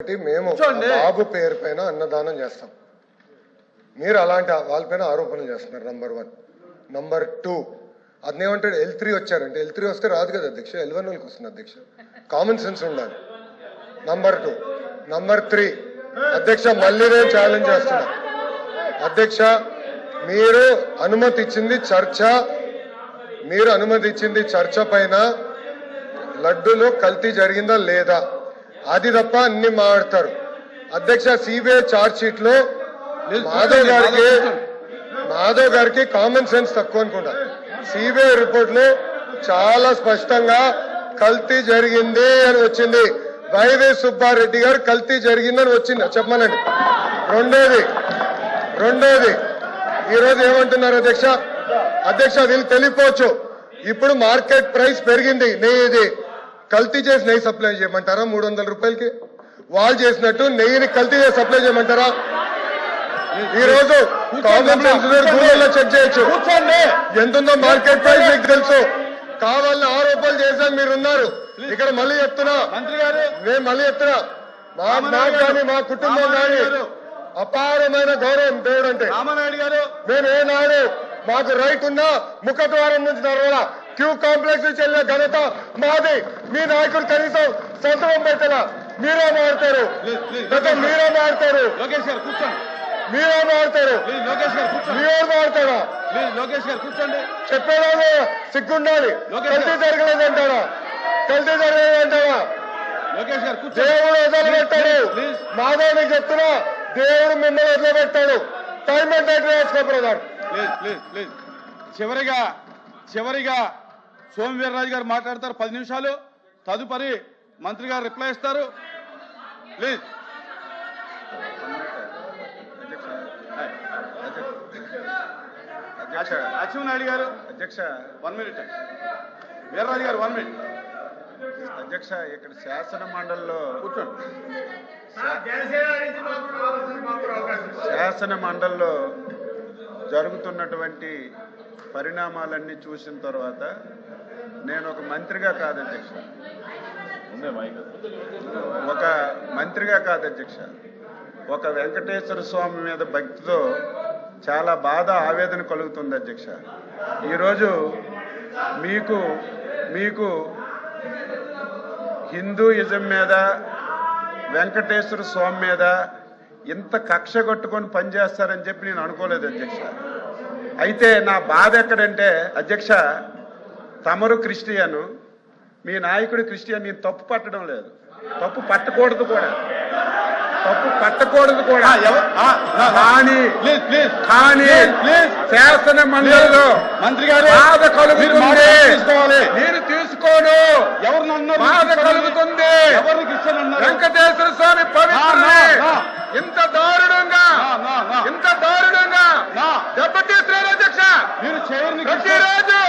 మేము బాబు పేరు పైన అన్నదానం చేస్తాం. మీరు అలాంటి వాళ్ళపైన ఆరోపణలు చేస్తున్నారు. నంబర్ 1. నంబర్ 2, అదేమంటాడు L3 వచ్చారంటే L3 వస్తే రాదు కదా అధ్యక్ష, L1 వాళ్ళకి వస్తుంది అధ్యక్ష. కామన్ సెన్స్ ఉండాలి. నంబర్ 2. నంబర్ 3, అధ్యక్ష మళ్ళీ నేను ఛాలెంజ్ చేస్తున్నా. అధ్యక్ష మీరు అనుమతి ఇచ్చింది చర్చ పైన లడ్డూలో కల్తీ జరిగిందా లేదా అది తప్ప అన్ని మాట్లాడతారు. అధ్యక్ష సిబిఐ ఛార్జ్ షీట్ లో మాధవ్ గారికి కామన్ సెన్స్ తక్కువ అనుకుంటా. సిబిఐ రిపోర్ట్ లో చాలా స్పష్టంగా కల్తీ జరిగింది అని వచ్చింది. వైవి సుబ్బారెడ్డి గారు కల్తీ జరిగిందని వచ్చింది చెప్పమనండి. రెండోది ఈరోజు ఏమంటున్నారు అధ్యక్ష వీళ్ళు తెలియపోవచ్చు. ఇప్పుడు మార్కెట్ ప్రైస్ పెరిగింది. నెయ్యి కల్తీ చేసి నెయ్యి సప్లై చేయమంటారా 300 రూపాయలకి? వాళ్ళు చేసినట్టు నెయ్యిని కల్తీ చేసి సప్లై చేయమంటారా? ఈ రోజు కామన్ సెన్స్ గూగుల్లో చెక్ చేయొచ్చు ఎంతుందో మార్కెట్ ప్రైస్ మీకు తెలుసు. కావాలని ఆరోపణలు చేశాను మీరు ఉన్నారు ఇక్కడ. మళ్ళీ చెప్తున్నా నాకు కానీ మా కుటుంబం కానీ అపారమైన గౌరవం దేవుడు అంటే. మేము ఏనాడు మాకు రైట్ ఉన్నా ముఖద్వారం నుంచి నడవాలా, క్యూ కాంప్లెక్స్ నుంచి వెళ్ళిన ఘనత మాది. మీ నాయకులు కనీసం సంతకం పెట్టలా. మీరే మారుతారు చెప్పేవాళ్ళు సిగ్గుండాలి. కల్తీ జరగలేదంటారా? దేవుడు వదిలిపెట్టాడు. మాధవ్ చెప్తున్నా దేవుడు మిమ్మల్ని వదిలిపెట్టాడు. టైం అంటే బ్రదర్. చివరిగా సోమవీర్రాజు గారు మాట్లాడతారు 10 నిమిషాలు. తదుపరి మంత్రి గారు రిప్లై ఇస్తారు. ప్లీజ్. అచ్చెన్నాయుడు గారు అధ్యక్ష 1 మినిట్. వీర్రాజు గారు 1 మినిట్. అధ్యక్ష ఇక్కడ శాసన మండలిలో కూర్చోండి. శాసన మండలిలో జరుగుతున్నటువంటి పరిణామాలన్నీ చూసిన తర్వాత నేను ఒక మంత్రిగా కాదు అధ్యక్ష, ఒక వెంకటేశ్వర స్వామి మీద భక్తితో చాలా బాధ ఆవేదన కలుగుతుంది అధ్యక్ష. ఈరోజు మీకు హిందూయిజం మీద వెంకటేశ్వర స్వామి మీద ఇంత కక్ష కట్టుకొని పనిచేస్తారని చెప్పి నేను అనుకోలేదు అధ్యక్ష. అయితే నా బాధ ఎక్కడంటే అధ్యక్ష, తమరు క్రిస్టియను, మీ నాయకుడు క్రిస్టియన్. నేను తప్పు పట్టడం లేదు, తప్పు పట్టకూడదు కూడా కానీ శాసన మండలిలో మంత్రి గారు బాధ కలుగుతుంది. నేను తీసుకోను. బాధ కలుగుతుంది. వెంకటేశ్వర స్వామి పవిత్రుడే ఇంత దారుణంగా దెబ్బతీస్తున్నారు అధ్యక్ష. ప్రతిరోజు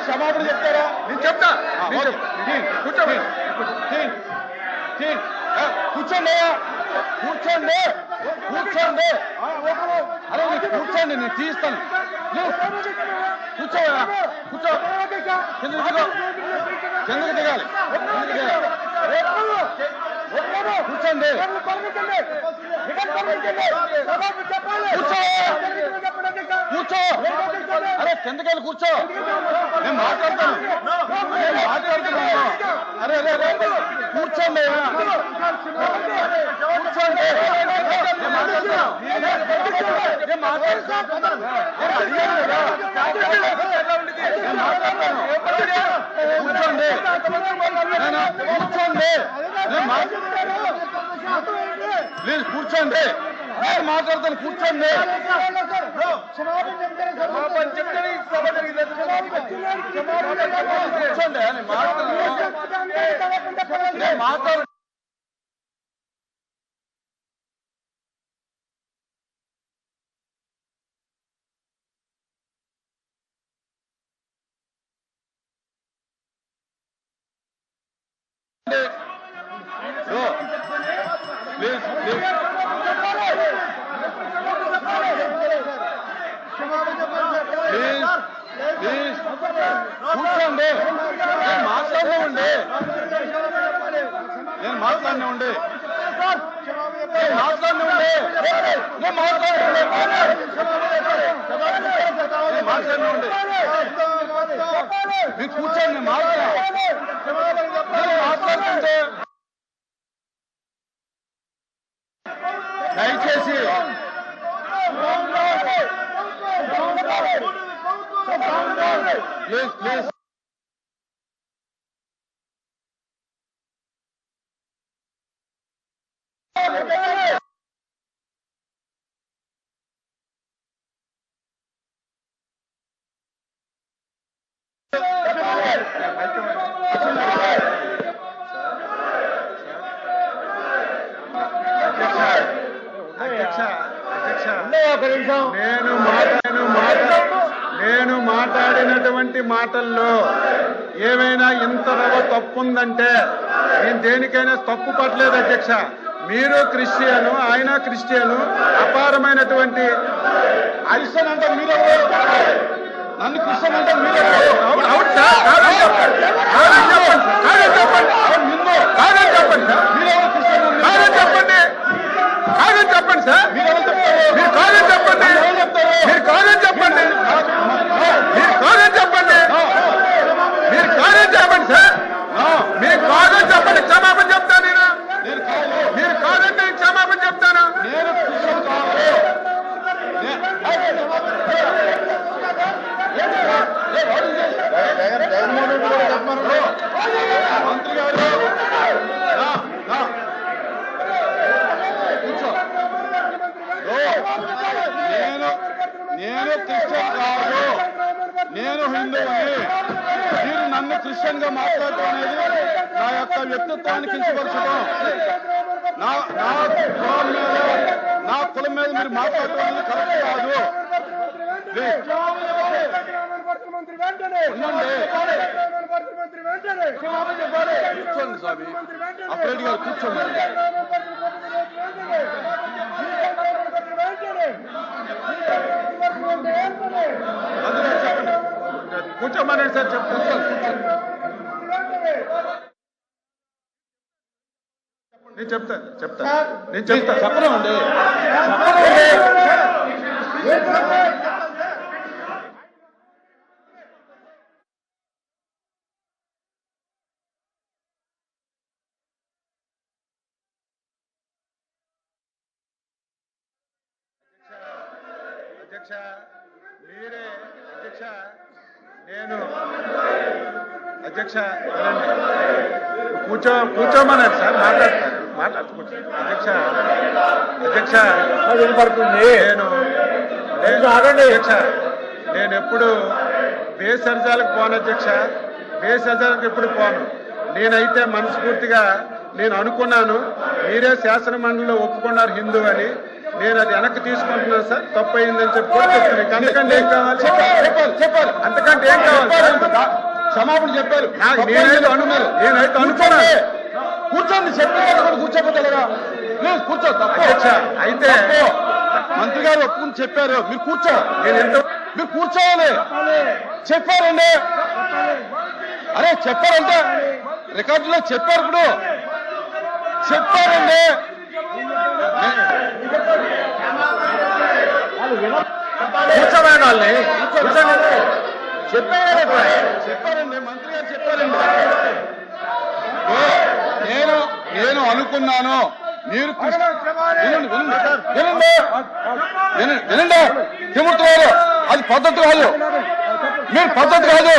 క్షమాపణ చెప్తారా? నేను చెప్తా. కూర్చోండి. అరే కూర్చోండి, నేను తీస్తాను. కూర్చో. కిందకు దిగాలి. కూర్చోండి. కూర్చో. అరే కిందకెళ్ళి కూర్చో. నేను మాట్లాడతాను. అరే కూర్చోండి. ప్లీజ్ కూర్చోండి. నేను మాట్లాడతాను. కూర్చోండి. కూర్చోండి. మాట్లాడు. ప్లీజ్ ప్లీజ్ ప్లీజ్ కూర్చోండి. నేను మాట్లాడినండి. నేను మాట్లాడినండి. మీరు కూర్చోండి. మాట్లాడుతుంటే దయచేసి ప్లీజ్ ప్లీజ్ నేను మాట్లాడినటువంటి మాటల్లో ఏమైనా ఇంత తప్పు ఉందంటే నేను దేనికైనా తప్పు పట్టలేదు అధ్యక్ష. మీరు క్రిస్టియను, ఆయన క్రిస్టియను, అపారమైనటువంటి క్రిస్టియన్ అంటే మీరు నన్ను క్రిస్టియన్ అంటే మీరు అవును సార్, కాదని చెప్పండి సార్, కాదని చెప్పండి సార్, మీరు కాదని చెప్పండి, మీరు కాదని చెప్పండి, మీరు కాదని చెప్పండి, మీరు కాదని చెప్పండి సార్, మీరు కాదని చెప్పండి, క్షమాపణ చెప్తాను నేను. మీరు కాదంటే క్షమాపణ చెప్తాను. మంత్రి గారు నేను క్రిస్టియన్ కాదు, నేను హిందువుని. మీరు నన్ను క్రిస్టియన్ గా మాట్లాడటం అనేది నా యొక్క వ్యక్తిత్వాన్ని కించపరచడం. నా కులం మీద మీరు మాట్లాడటం అనేది కరెక్ట్ కాదు. కూర్చోండి స్వామి, అప్రెడ్డి గారు కూర్చోండి. కూర్చోమనండి సార్, చెప్తాను. నేను చెప్తాను చెప్పనండి. అధ్యక్ష మీరే అధ్యక్ష, నేను అధ్యక్ష కూర్చోమన్నారు సార్, మాట్లాడుకుంటా అధ్యక్ష. వినపడుతుంది. అధ్యక్ష నేను ఎప్పుడు బేసర్జాలకు పోను అధ్యక్ష, బేసర్జాలకు ఎప్పుడు పోను. నేనైతే మనస్ఫూర్తిగా నేను అనుకున్నాను, మీరే శాసన మండలిలో ఒప్పుకున్నారు హిందూ అని. నేను అది వెనక్కి తీసుకుంటున్నాను సార్, తప్పు అయిందని చెప్పి చెప్తున్నాను. అంతకంటే ఏం కావాలి? చెప్పాలి. అంతకంటే ఏం కావాలి? క్షమాపణ చెప్పారు. నేనైతే అనుకున్నాను. కూర్చోండి, చెప్పారు. కూర్చోపోతలేదా? ప్లీజ్ కూర్చో. అధ్యక్ష అయితే మంత్రి గారు ఒప్పుకుని చెప్పారు, మీరు కూర్చో. మీరు కూర్చోవాలి. చెప్పారండి. అరే చెప్పారంటే రికార్డులో చెప్పారు. ఇప్పుడు చెప్పారండి. కూర్చోమని వాళ్ళని చెప్పారండి, మంత్రి గారు చెప్పారండి. నేను అనుకున్నాను మీరు వినండి తిరుగుతున్నారు, అది పద్ధతి కాదు, మీరు పద్ధతి కాదు.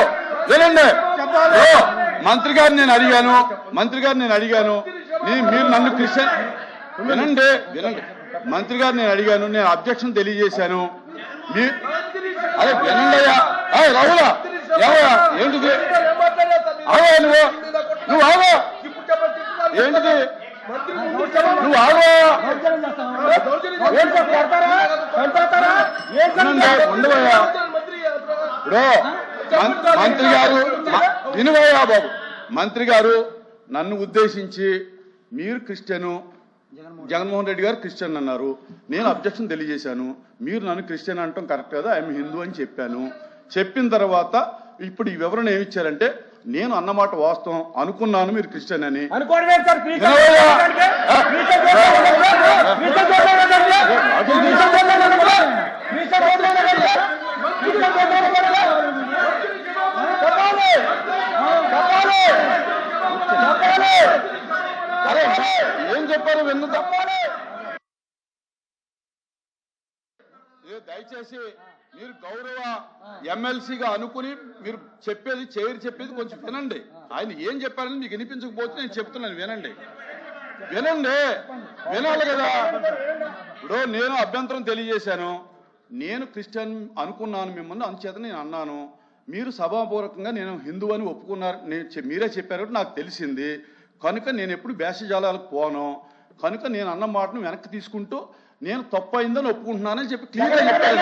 వినండి, మంత్రి గారిని నేను అడిగాను, మీరు నన్ను క్రిస్టియన్ వినండి. మంత్రి గారిని నేను అడిగాను, నేను అబ్జెక్షన్ తెలియజేశాను. అదే వినండి అయ్యా. రావులా ఏమయ్యా, ఏంటిది? ఆగా నువ్వు ఆగా, ఏంటిది? నువ్వు ఆగా. ఉండవయ్యా. మంత్రి గారు వినువయ్యా బాబు. మంత్రి గారు నన్ను ఉద్దేశించి మీరు క్రిస్టియను, జగన్మోహన్ రెడ్డి గారు క్రిస్టియన్ అన్నారు. నేను అబ్జెక్షన్ తెలియజేశాను. మీరు నన్ను క్రిస్టియన్ అంటాం కరెక్ట్ కదా, ఐఎమ్ హిందూ అని చెప్పాను. చెప్పిన తర్వాత ఇప్పుడు ఈ వివరణ ఏమి ఇచ్చారంటే, నేను అన్నమాట వాస్తవం, అనుకున్నాను మీరు క్రిస్టియన్ అని. ఏం చెప్పారు వెన్ను తప్పాలి. దయచేసి మీరు గౌరవ ఎమ్మెల్సీగా అనుకుని మీరు చెప్పేది చెప్పేది కొంచెం వినండి. ఆయన ఏం చెప్పారని మీకు వినిపించకపోతే నేను చెప్తున్నాను, వినండి వినాలి కదా. ఇప్పుడు నేను అభ్యంతరం తెలియజేశాను, నేను క్రిస్టియన్ అనుకున్నాను మిమ్మల్ని, అందుచేత నేను అన్నాను. మీరు సభాపూర్వకంగా నేను హిందూ అని ఒప్పుకున్నారు, మీరే చెప్పారు నాకు తెలిసింది కనుక నేను ఎప్పుడు భేషజాలాలకు పోను కనుక నేను అన్న మాటను వెనక్కి తీసుకుంటూ నేను తప్పు అయిందని ఒప్పుకుంటున్నానని చెప్పి క్లియర్గా చెప్పాను.